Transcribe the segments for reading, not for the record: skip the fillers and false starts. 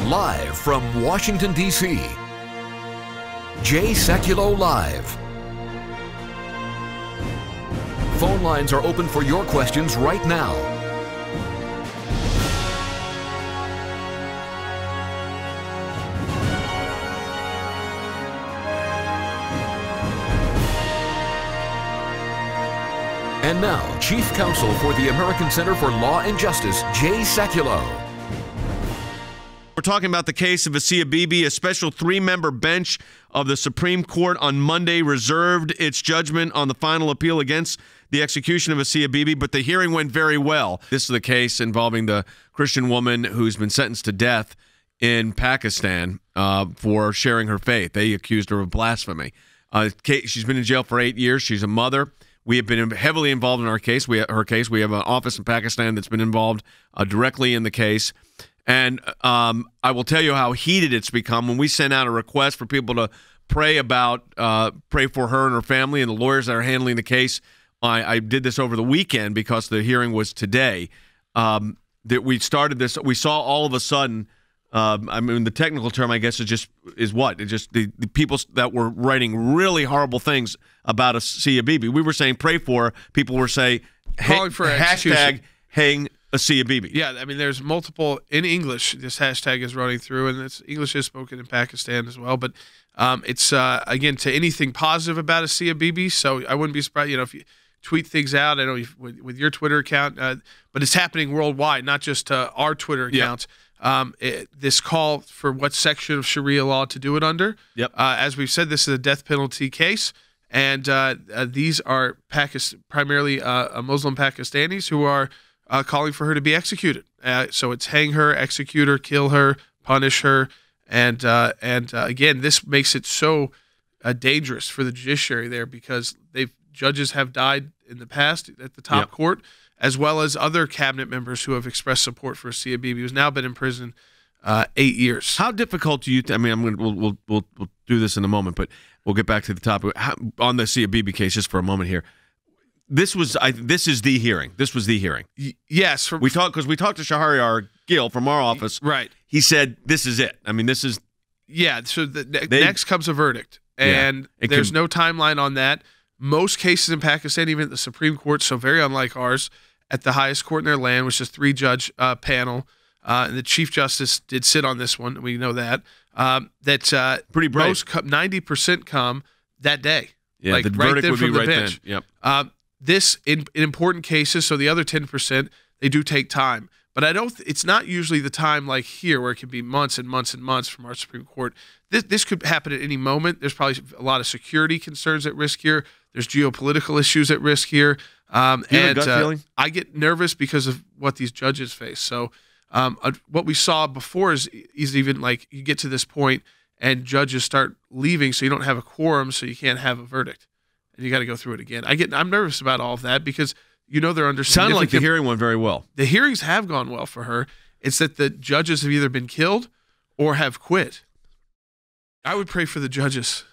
Live from Washington, D.C., Sekulow Live. Phone lines are open for your questions right now. And now, Chief Counsel for the American Center for Law and Justice, Sekulow. We're talking about the case of Asia Bibi. A special three-member bench of the Supreme Court on Monday reserved its judgment on the final appeal against the execution of Asia Bibi, but the hearing went very well. This is the case involving the Christian woman who's been sentenced to death in Pakistan for sharing her faith. They accused her of blasphemy. She's been in jail for 8 years. She's a mother. We have been heavily involved in her case. We have an office in Pakistan that's been involved directly in the case. And I will tell you how heated it's become when we sent out a request for people to pray for her and her family and the lawyers that are handling the case. I did this over the weekend because the hearing was today. That we started this. We saw all of a sudden. I mean, the technical term, I guess, is what? It's just the people that were writing really horrible things about Asia Bibi. We were saying pray for her. People were saying calling for hashtag hang Asia Bibi. Yeah, I mean, there's multiple in English. This hashtag is running through, and English is spoken in Pakistan as well. But it's again to anything positive about Asia Bibi. So I wouldn't be surprised, if you tweet things out. I know with your Twitter account, but it's happening worldwide, not just our Twitter accounts. Yeah. This call for what section of Sharia law to do it under. Yep. As we've said, this is a death penalty case, and these are primarily Muslim Pakistanis who are calling for her to be executed. So it's hang her, execute her, kill her, punish her, and again, this makes it so dangerous for the judiciary there because judges have died in the past at the top court, as well as other cabinet members who have expressed support for Asia Bibi, who's now been in prison 8 years. How difficult do you? We'll do this in a moment, but we'll get back to the topic on the Asia Bibi case just for a moment here. This is the hearing. This was the hearing. Yes, we talked to Shahriar Gill from our office. Right. He said this is it. I mean, this is. Yeah. So next comes a verdict, and there's no timeline on that. Most cases in Pakistan, even at the Supreme Court, so very unlike ours, at the highest court in their land, which is a 3-judge panel, and the Chief Justice did sit on this one. We know that. That's pretty brave. Most 90% come that day. Yeah, like the verdict right would be the right bench. then. Yep. This in important cases, so the other 10%, they do take time. But it's not usually the time like here where it can be months and months and months from our Supreme Court. This could happen at any moment. There's probably a lot of security concerns at risk here. There's geopolitical issues at risk here. You have a gut feeling? I get nervous because of what these judges face. So what we saw before is even like you get to this point and judges start leaving, so you don't have a quorum, so you can't have a verdict. And you got to go through it again. I'm nervous about all of that because they're under sounded like the hearing went very well. The hearings have gone well for her. It's that the judges have either been killed or have quit. I would pray for the judges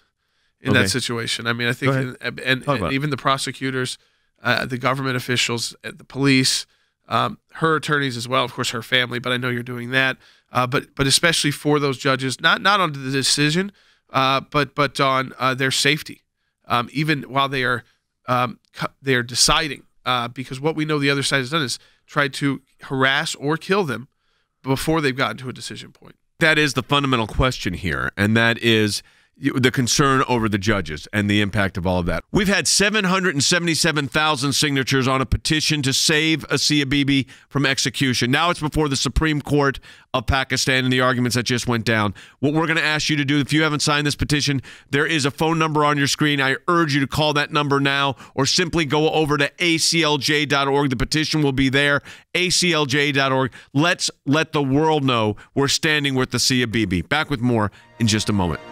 in that situation. I mean, I think, and even the prosecutors, the government officials, the police, her attorneys as well, of course, her family. But I know you're doing that. But especially for those judges, not on the decision, but on their safety. Even while they are deciding, because what we know the other side has done is tried to harass or kill them before they've gotten to a decision point. That is the fundamental question here, and that is the concern over the judges and the impact of all of that. We've had 777,000 signatures on a petition to save Asia Bibi from execution. Now it's before the Supreme Court of Pakistan and the arguments that just went down. What we're going to ask you to do, if you haven't signed this petition, there is a phone number on your screen. I urge you to call that number now or simply go over to aclj.org. The petition will be there, aclj.org. Let's let the world know we're standing with Asia Bibi. Back with more in just a moment.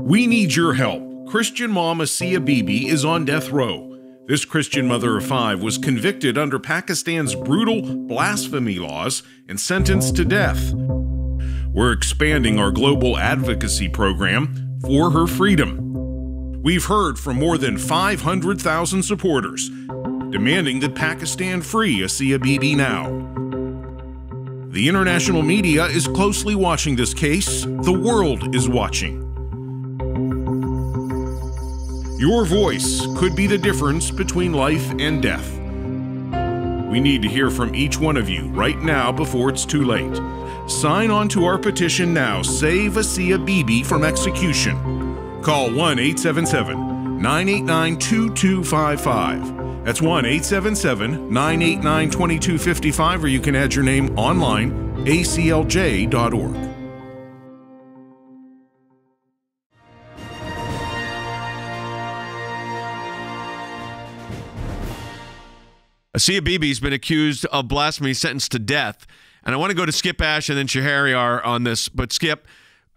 We need your help. Christian mom Asia Bibi is on death row. This Christian mother of 5 was convicted under Pakistan's brutal blasphemy laws and sentenced to death. We're expanding our global advocacy program for her freedom. We've heard from more than 500,000 supporters. demanding that Pakistan free Asia Bibi now. The international media is closely watching this case. The world is watching. Your voice could be the difference between life and death. We need to hear from each one of you right now before it's too late. Sign on to our petition now. Save Asia Bibi from execution. Call 1-877-989-2255. That's 1-877-989-2255, or you can add your name online, aclj.org. Asia Bibi's been accused of blasphemy, sentenced to death. And I want to go to Skip Ash and then Shahryar on this. But Skip,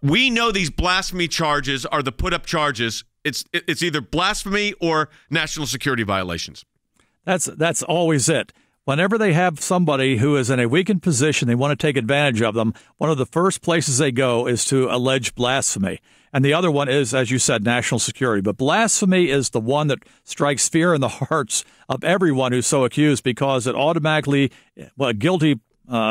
we know these blasphemy charges are the put-up charges. It's either blasphemy or national security violations. That's always it. Whenever they have somebody who is in a weakened position, they want to take advantage of them, one of the first places they go is to allege blasphemy. And the other one is, as you said, national security. But blasphemy is the one that strikes fear in the hearts of everyone who's so accused, because it automatically, well, a guilty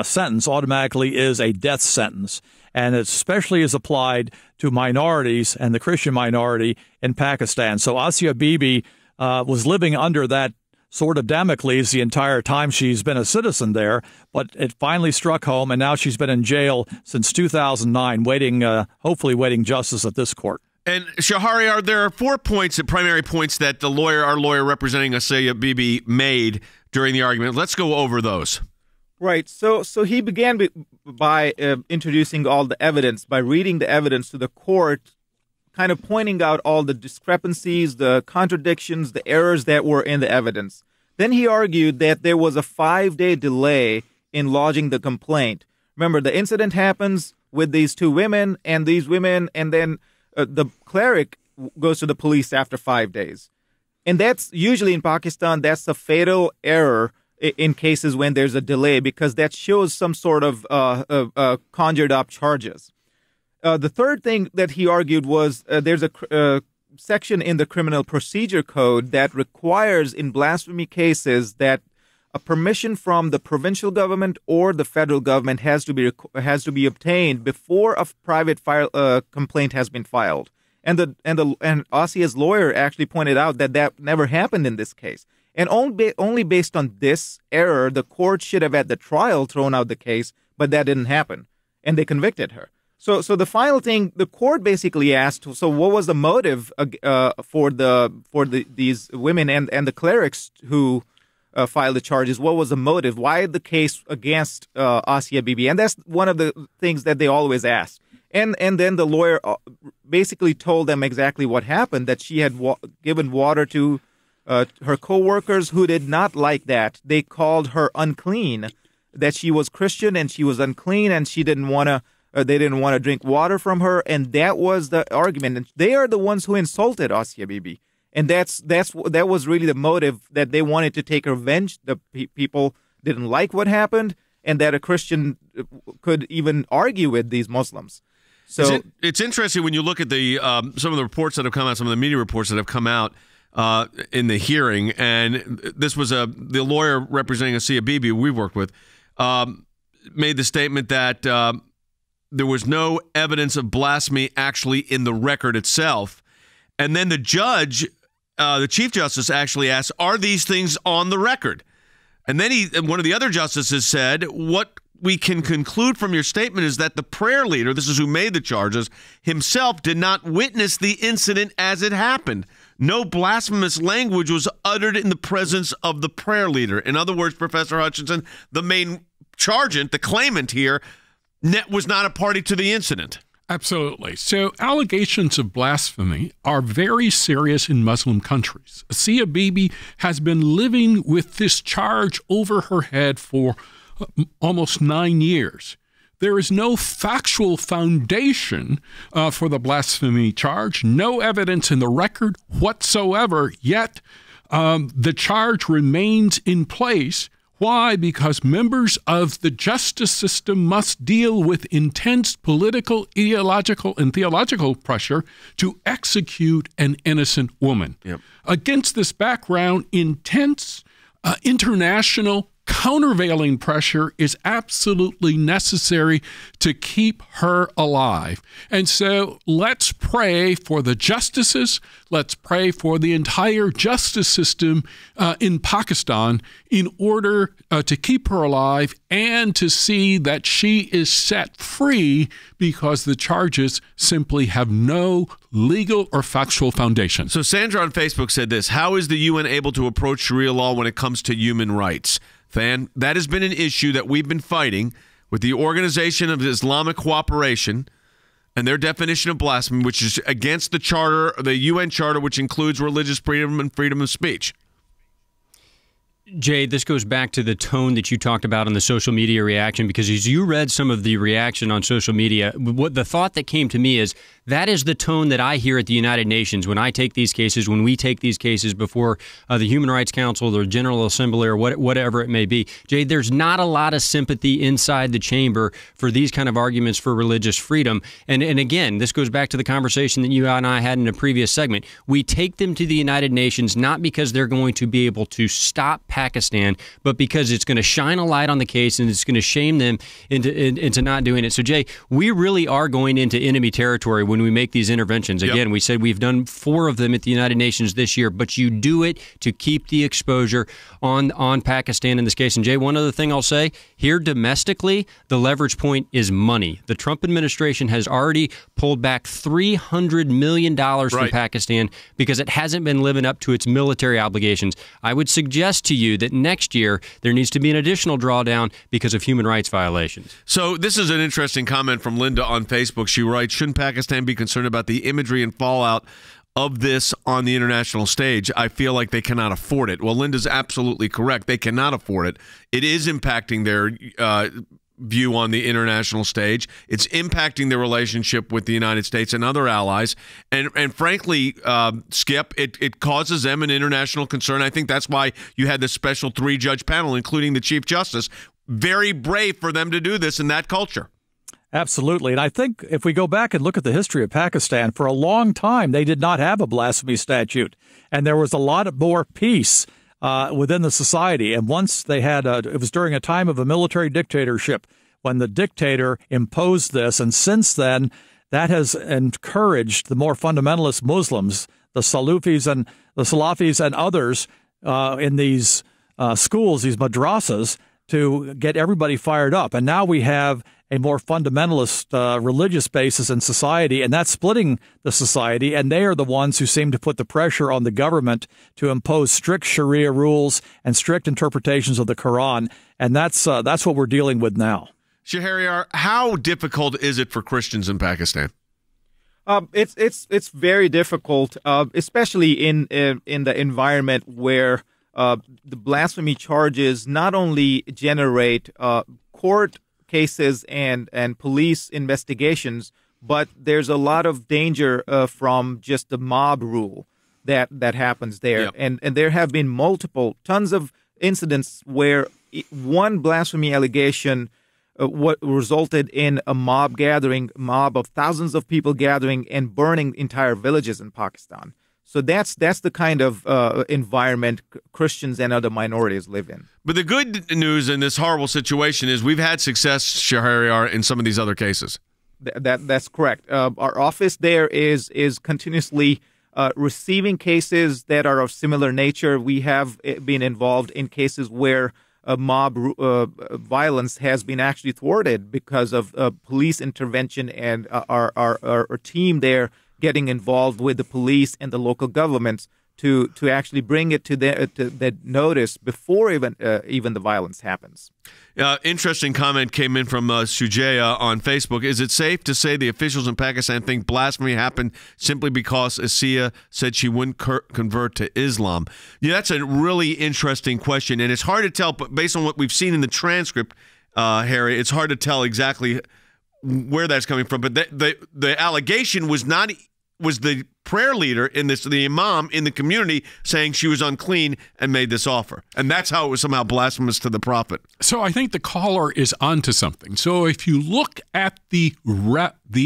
sentence automatically is a death sentence. And it especially is applied to minorities and the Christian minority in Pakistan. So Asia Bibi was living under that sword of Damocles the entire time she's been a citizen there, but it finally struck home, and now she's been in jail since 2009, hopefully waiting justice at this court. And Shahryar, there are 4 points, primary points that our lawyer representing Asia Bibi made during the argument. Let's go over those. Right. So he began by introducing all the evidence, by reading the evidence to the court, kind of pointing out all the discrepancies, the contradictions, the errors that were in the evidence. Then he argued that there was a 5-day delay in lodging the complaint. Remember, the incident happens with these two women, and then the cleric goes to the police after 5 days. And that's usually in Pakistan, that's a fatal error in cases when there's a delay, because that shows some sort of conjured up charges. The third thing that he argued was there's a section in the Criminal Procedure Code that requires in blasphemy cases that a permission from the provincial government or the federal government has to be obtained before a private complaint has been filed. And Asia's lawyer actually pointed out that never happened in this case. And only based on this error, the court should have at the trial thrown out the case, but that didn't happen, and they convicted her. So the final thing, the court basically asked, so what was the motive for these women and the clerics who filed the charges? What was the motive? Why the case against Asia Bibi? And that's one of the things that they always ask. And then the lawyer basically told them exactly what happened, that she had given water to her co-workers who did not like that. They called her unclean, that she was Christian and she was unclean, and she didn't want to. They didn't want to drink water from her, and that was the argument. And they are the ones who insulted Asia Bibi, and that was really the motive, that they wanted to take revenge. The people didn't like what happened, and that a Christian could even argue with these Muslims. So it's interesting when you look at the some of the reports that have come out, some of the media reports that have come out in the hearing, and this was the lawyer representing Asia Bibi we worked with made the statement that there was no evidence of blasphemy actually in the record itself. And then the judge, the Chief Justice, actually asked, are these things on the record? And then one of the other justices said, what we can conclude from your statement is that the prayer leader, this is who made the charges, himself did not witness the incident as it happened. No blasphemous language was uttered in the presence of the prayer leader. In other words, Professor Hutchinson, the main chargant, the claimant here, was not a party to the incident. Absolutely. So allegations of blasphemy are very serious in Muslim countries. Asia Bibi has been living with this charge over her head for almost 9 years. There is no factual foundation for the blasphemy charge, no evidence in the record whatsoever, yet the charge remains in place. Why? Because members of the justice system must deal with intense political, ideological, and theological pressure to execute an innocent woman. Yep. Against this background, intense international countervailing pressure is absolutely necessary to keep her alive. And so let's pray for the justices. Let's pray for the entire justice system in Pakistan in order to keep her alive and to see that she is set free, because the charges simply have no legal or factual foundation. So Sandra on Facebook said this: how is the UN able to approach Sharia law when it comes to human rights? Fan, that has been an issue that we've been fighting with the Organization of Islamic Cooperation and their definition of blasphemy, which is against the charter, the UN charter, which includes religious freedom and freedom of speech. Jay, this goes back to the tone that you talked about on the social media reaction, because as you read some of the reaction on social media, what the thought that came to me is that is the tone that I hear at the United Nations when I take these cases, when we take these cases before the Human Rights Council, the General Assembly, or whatever it may be. Jay, there's not a lot of sympathy inside the chamber for these kind of arguments for religious freedom. And again, this goes back to the conversation that you and I had in a previous segment. We take them to the United Nations not because they're going to be able to stop Pakistan, but because it's going to shine a light on the case and it's going to shame them into not doing it. So, Jay, we really are going into enemy territory when we make these interventions. Again, we said we've done 4 of them at the United Nations this year, but you do it to keep the exposure on Pakistan in this case. And, Jay, one other thing I'll say, here domestically, the leverage point is money. The Trump administration has already pulled back $300 million from Pakistan because it hasn't been living up to its military obligations. I would suggest to you that next year there needs to be an additional drawdown because of human rights violations. So this is an interesting comment from Linda on Facebook. She writes, shouldn't Pakistan be concerned about the imagery and fallout of this on the international stage? I feel like they cannot afford it. Well, Linda's absolutely correct. They cannot afford it. It is impacting their view on the international stage. It's impacting their relationship with the United States and other allies. And frankly, Skip, it causes them an international concern. I think that's why you had this special 3-judge panel, including the Chief Justice. Very brave for them to do this in that culture. Absolutely. And I think if we go back and look at the history of Pakistan, for a long time, they did not have a blasphemy statute. And there was a lot more peace within the society. And once they had, it was during a time of a military dictatorship when the dictator imposed this. And since then, that has encouraged the more fundamentalist Muslims, the Salafis and others in these schools, these madrasas, to get everybody fired up. And now we have a more fundamentalist religious basis in society, and that's splitting the society, and they are the ones who seem to put the pressure on the government to impose strict Sharia rules and strict interpretations of the Quran, and that's what we're dealing with now. Shahryar, how difficult is it for Christians in Pakistan? It's very difficult, especially in the environment where the blasphemy charges not only generate court cases and police investigations, but there's a lot of danger from just the mob rule that happens there. Yep. And there have been tons of incidents where one blasphemy allegation what resulted in a mob of thousands of people gathering and burning entire villages in Pakistan. So that's the kind of environment Christians and other minorities live in. But the good news in this horrible situation is we've had success, Shahryar, in some of these other cases. That's correct. Our office there is continuously receiving cases that are of similar nature. We have been involved in cases where mob violence has been actually thwarted because of police intervention and our team there getting involved with the police and the local governments to actually bring it to the notice before even the violence happens. Interesting comment came in from Sujaya on Facebook. Is it safe to say the officials in Pakistan think blasphemy happened simply because Asia said she wouldn't convert to Islam? Yeah, that's a really interesting question, and it's hard to tell, but based on what we've seen in the transcript, Harry, it's hard to tell exactly where that's coming from. But the allegation was not was the prayer leader in this, the imam in the community, saying she was unclean and made this offer. And that's how it was somehow blasphemous to the prophet. So I think the caller is onto something. So if you look at the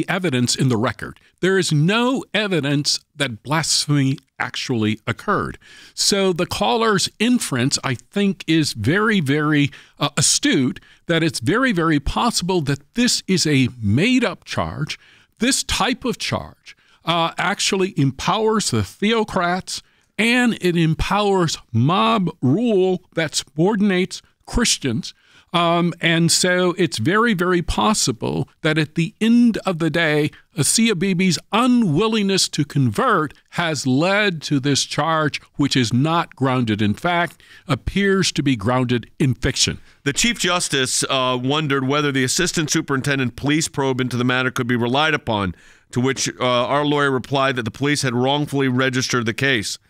evidence in the record, there is no evidence that blasphemy actually occurred. So the caller's inference, I think, is very, very astute, that it's very, very possible that this is a made-up charge. This type of charge actually empowers the theocrats, and it empowers mob rule that subordinates Christians. And so it's very, very possible that at the end of the day, Asia Bibi's unwillingness to convert has led to this charge, which is not grounded in fact, appears to be grounded in fiction. The Chief Justice wondered whether the Assistant Superintendent police probe into the matter could be relied upon, to which our lawyer replied that the police had wrongfully registered the case.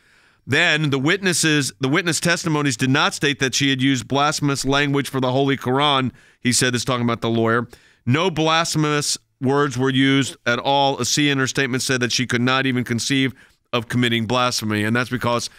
Then the witness testimonies did not state that she had used blasphemous language for the Holy Quran. He said this, talking about the lawyer. No blasphemous words were used at all. Asia in her statement said that she could not even conceive of committing blasphemy, and that's because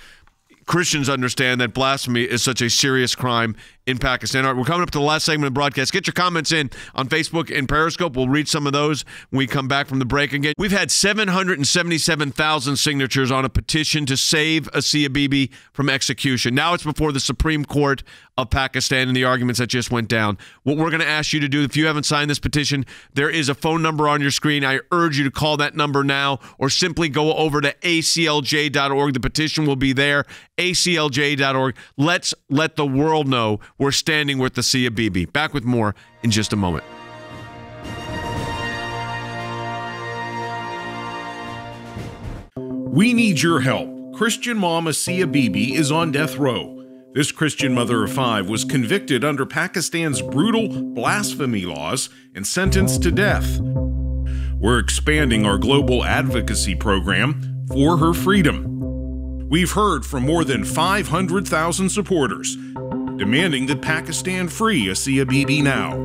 Christians understand that blasphemy is such a serious crime in Pakistan. All right, we're coming up to the last segment of the broadcast. Get your comments in on Facebook and Periscope. We'll read some of those when we come back from the break again. We've had 777,000 signatures on a petition to save Asia Bibi from execution. Now it's before the Supreme Court of Pakistan and the arguments that just went down. What we're going to ask you to do, if you haven't signed this petition, there is a phone number on your screen. I urge you to call that number now, or simply go over to aclj.org. The petition will be there, aclj.org. Let's let the world know we're standing with Asia Bibi. Back with more in just a moment. We need your help. Christian mom Asia Bibi is on death row. This Christian mother of 5 was convicted under Pakistan's brutal blasphemy laws and sentenced to death. We're expanding our global advocacy program for her freedom. We've heard from more than 500,000 supporters demanding that Pakistan free Asia Bibi now.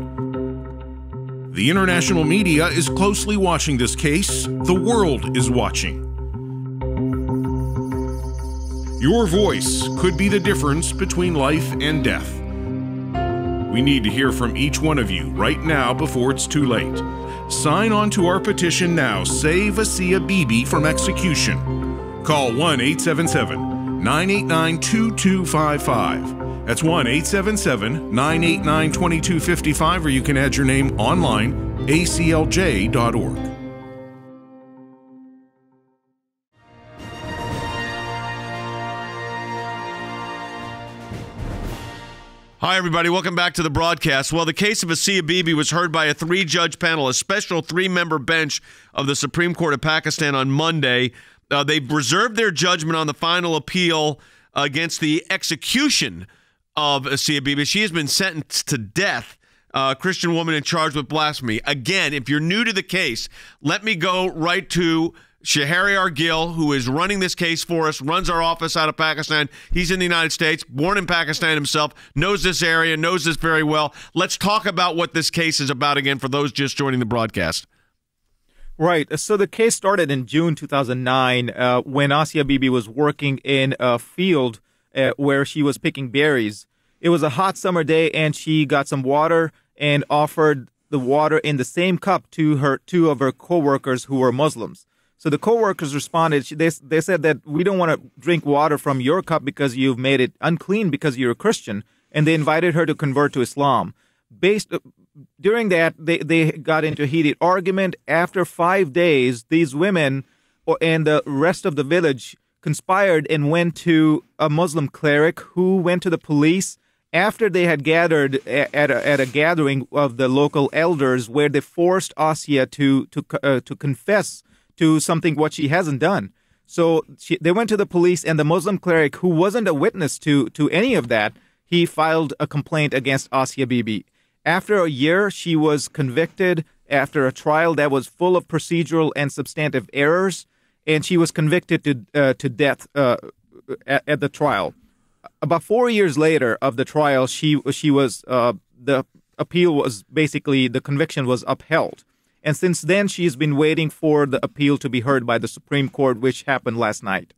The international media is closely watching this case. The world is watching. Your voice could be the difference between life and death. We need to hear from each one of you right now before it's too late. Sign on to our petition now. Save Asia Bibi from execution. Call 1-877-989-2255. That's 1-877-989-2255, or you can add your name online, aclj.org. Hi, everybody. Welcome back to the broadcast. Well, the case of Asia Bibi was heard by a 3-judge panel, a special 3-member bench of the Supreme Court of Pakistan on Monday. They've reserved their judgment on the final appeal against the execution of Asia Bibi. She has been sentenced to death. Christian woman in charge with blasphemy. Again, if you're new to the case, let me go right to Shahriar Gill, who is running this case for us, runs our office out of Pakistan. He's in the United States, born in Pakistan himself, knows this area, knows this very well. Let's talk about what this case is about again for those just joining the broadcast. Right. So the case started in June 2009 when Asia Bibi was working in a field where she was picking berries. It was a hot summer day, and she got some water and offered the water in the same cup to 2 of her co-workers who were Muslims. So the co-workers responded. They said that we don't want to drink water from your cup because you've made it unclean because you're a Christian. And they invited her to convert to Islam. During that, they got into a heated argument. After 5 days, these women and the rest of the village conspired and went to a Muslim cleric who went to the police after they had gathered at a gathering of the local elders, where they forced Asia to confess to something what she hasn't done. So they went to the police, and the Muslim cleric, who wasn't a witness to any of that, he filed a complaint against Asia Bibi. After a year, she was convicted after a trial that was full of procedural and substantive errors, and she was convicted to death at the trial. About 4 years later of the trial, the appeal was basically, the conviction was upheld. And since then, she's been waiting for the appeal to be heard by the Supreme Court, which happened last night.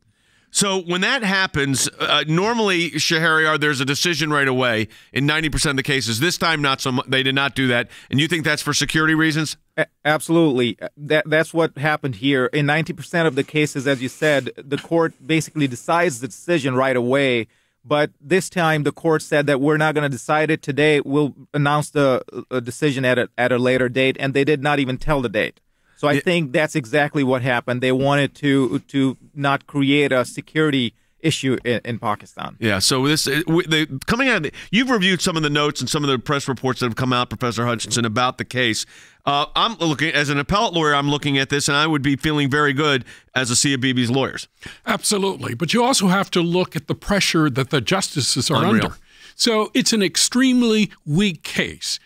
So when that happens, normally, Shahryar, there's a decision right away in 90% of the cases. This time, not so much. They did not do that. And you think that's for security reasons? Absolutely. That's what happened here. In 90% of the cases, as you said, the court basically decides the decision right away. But this time, the court said that we're not going to decide it today. We'll announce the decision at a later date. And they did not even tell the date. So I think that's exactly what happened. They wanted to not create a security issue in Pakistan. Yeah. So coming out, you've reviewed some of the notes and some of the press reports that have come out, Professor Hutchinson, about the case. I'm looking as an appellate lawyer. I'm looking at this, and I would be feeling very good as Asia Bibi's lawyers. Absolutely, but you also have to look at the pressure that the justices are under. So it's an extremely weak case.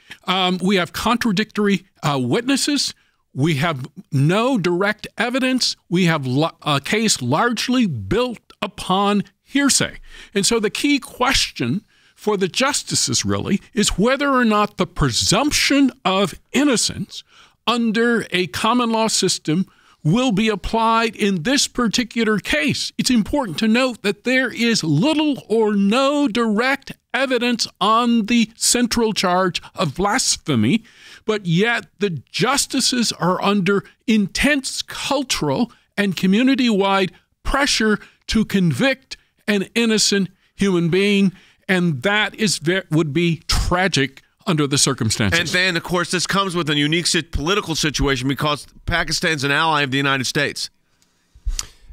We have contradictory witnesses. We have no direct evidence. We have a case largely built upon hearsay. And so the key question for the justices really is whether or not the presumption of innocence under a common law system will be applied in this particular case. It's important to note that there is little or no direct evidence on the central charge of blasphemy, but yet the justices are under intense cultural and community-wide pressure to convict an innocent human being, and that would be tragic under the circumstances. And then, of course, this comes with a unique political situation because Pakistan's an ally of the United States.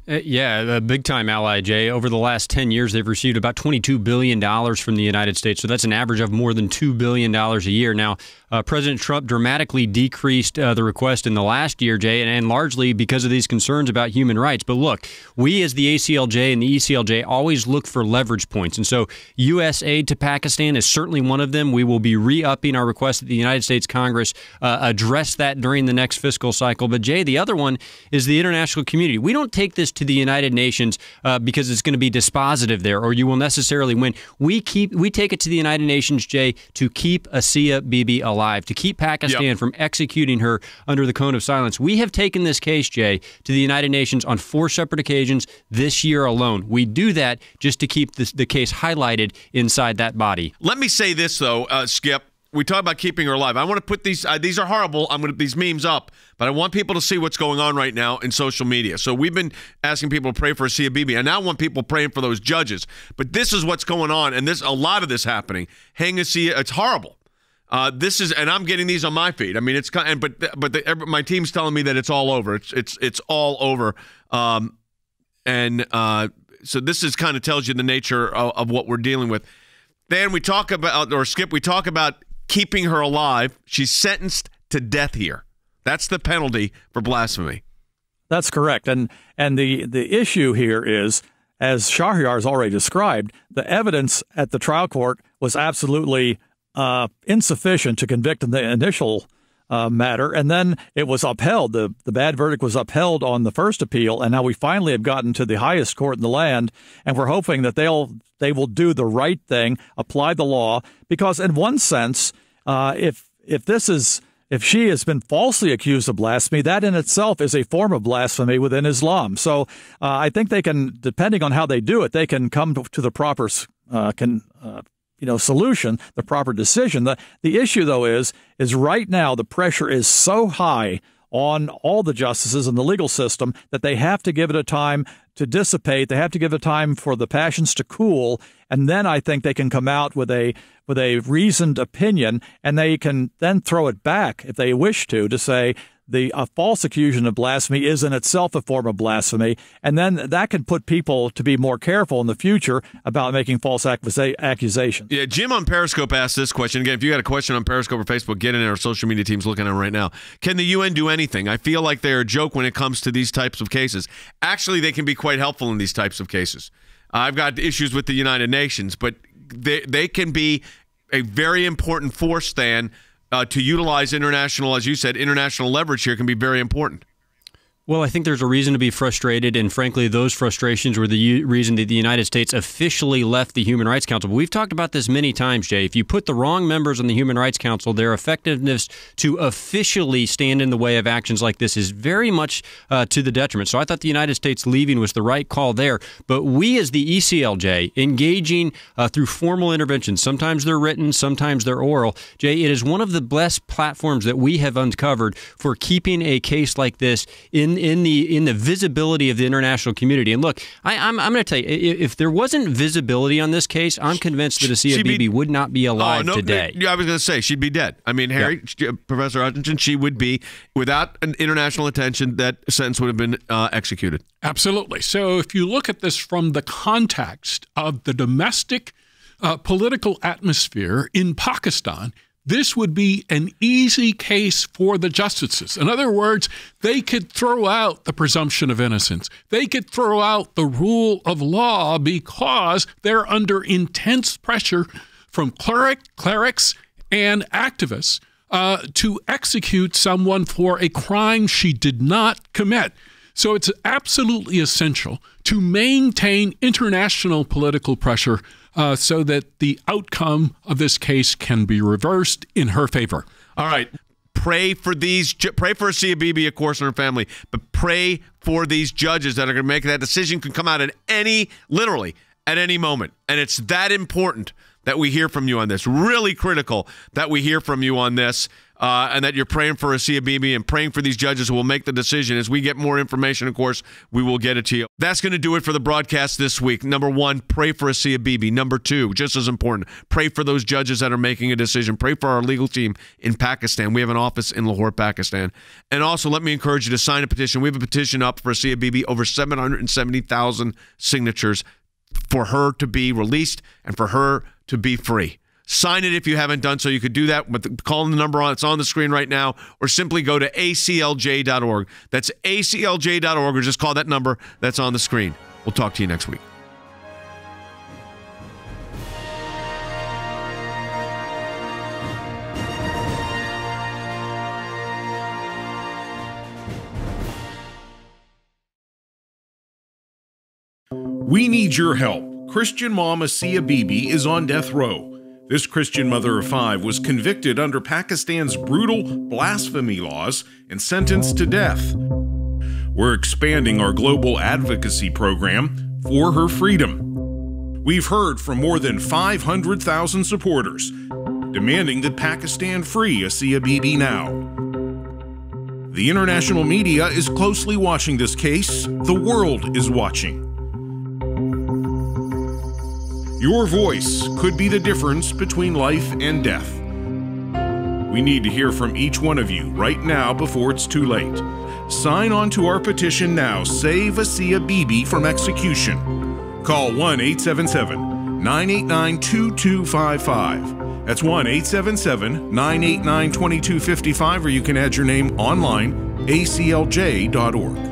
Yeah, a big-time ally, Jay. Over the last 10 years, they've received about $22 billion from the United States, so that's an average of more than $2 billion a year. Now, President Trump dramatically decreased the request in the last year, Jay, and largely because of these concerns about human rights. But look, we as the ACLJ and the ECLJ always look for leverage points, and so U.S. aid to Pakistan is certainly one of them. We will be re-upping our request that the United States Congress address that during the next fiscal cycle. But, Jay, the other one is the international community. We don't take this to the United Nations because it's going to be dispositive there, or you will necessarily win. We take it to the United Nations, Jay, to keep Asia Bibi alive, to keep Pakistan from executing her under the cone of silence. We have taken this case, Jay, to the United Nations on 4 separate occasions this year alone. We do that just to keep the case highlighted inside that body. Let me say this, though, Skip. We talk about keeping her alive. I want to put these are horrible. I'm going to put these memes up, but I want people to see what's going on right now in social media. So we've been asking people to pray for Asia Bibi. I now want people praying for those judges. But this is what's going on, and there's a lot of this happening. Hang Asia, it's horrible. And I'm getting these on my feed. I mean, my team's telling me that it's all over. It's all over. So this is kind of tells you the nature of what we're dealing with. Then we talk about keeping her alive. She's sentenced to death here. That's the penalty for blasphemy. That's correct. And the issue here is, as Shahryar has already described, the evidence at the trial court was absolutely insufficient to convict in the initial matter, and then it was upheld. The bad verdict was upheld on the first appeal, and now we finally have gotten to the highest court in the land, and we're hoping that they will do the right thing, apply the law, because in one sense, if she has been falsely accused of blasphemy, that in itself is a form of blasphemy within Islam. So I think they can, depending on how they do it, they can come to the proper solution, the proper decision. The issue, though, is right now the pressure is so high on all the justices in the legal system that they have to give it a time to dissipate. They have to give it time for the passions to cool, and then I think they can come out with a reasoned opinion, and they can then throw it back if they wish to say a false accusation of blasphemy is in itself a form of blasphemy, and then that can put people to be more careful in the future about making false accusations. Yeah, Jim on Periscope asked this question. Again, if you got a question on Periscope or Facebook, get in there. Our social media team's looking at it right now. Can the UN do anything? I feel like they're a joke when it comes to these types of cases. Actually, they can be quite helpful in these types of cases. I've got issues with the United Nations, but they can be a very important force, Stan, to utilize international, as you said, international leverage here can be very important. Well, I think there's a reason to be frustrated, and frankly, those frustrations were the reason that the United States officially left the Human Rights Council. But we've talked about this many times, Jay. If you put the wrong members on the Human Rights Council, their effectiveness to officially stand in the way of actions like this is very much to the detriment. So I thought the United States leaving was the right call there. But we as the ECLJ, engaging through formal interventions, sometimes they're written, sometimes they're oral. Jay, it is one of the best platforms that we have uncovered for keeping a case like this in the visibility of the international community. And look, I'm going to tell you, if there wasn't visibility on this case, I'm convinced that Asia Bibi would not be alive today. I was going to say she'd be dead. I mean, Professor Hutchinson, she would be, without an international attention, that sentence would have been executed. Absolutely. So if you look at this from the context of the domestic political atmosphere in Pakistan, this would be an easy case for the justices. In other words, they could throw out the presumption of innocence. They could throw out the rule of law because they're under intense pressure from clerics and activists to execute someone for a crime she did not commit. So it's absolutely essential to maintain international political pressure so that the outcome of this case can be reversed in her favor. All right. Pray for Asia Bibi, of course, and her family, but pray for these judges that are going to make that decision. Can come out at literally at any moment. And it's that important that we hear from you on this. Really critical that we hear from you on this. And that you're praying for Asia Bibi and praying for these judges who will make the decision. As we get more information, of course, we will get it to you. That's going to do it for the broadcast this week. Number one, pray for Asia Bibi. Number two, just as important, pray for those judges that are making a decision. Pray for our legal team in Pakistan. We have an office in Lahore, Pakistan. And also, let me encourage you to sign a petition. We have a petition up for Asia Bibi, over 770,000 signatures for her to be released and for her to be free. Sign it if you haven't done so. You could do that with calling the number it's on the screen right now, or simply go to aclj.org. That's aclj.org, or just call that number that's on the screen. We'll talk to you next week. We need your help. Christian mom Asia Bibi is on death row. This Christian mother of 5 was convicted under Pakistan's brutal blasphemy laws and sentenced to death. We're expanding our global advocacy program for her freedom. We've heard from more than 500,000 supporters demanding that Pakistan free Asia Bibi now. The international media is closely watching this case. The world is watching. Your voice could be the difference between life and death. We need to hear from each one of you right now before it's too late. Sign on to our petition now. Save Asia Bibi from execution. Call 1-877-989-2255. That's 1-877-989-2255, or you can add your name online, aclj.org.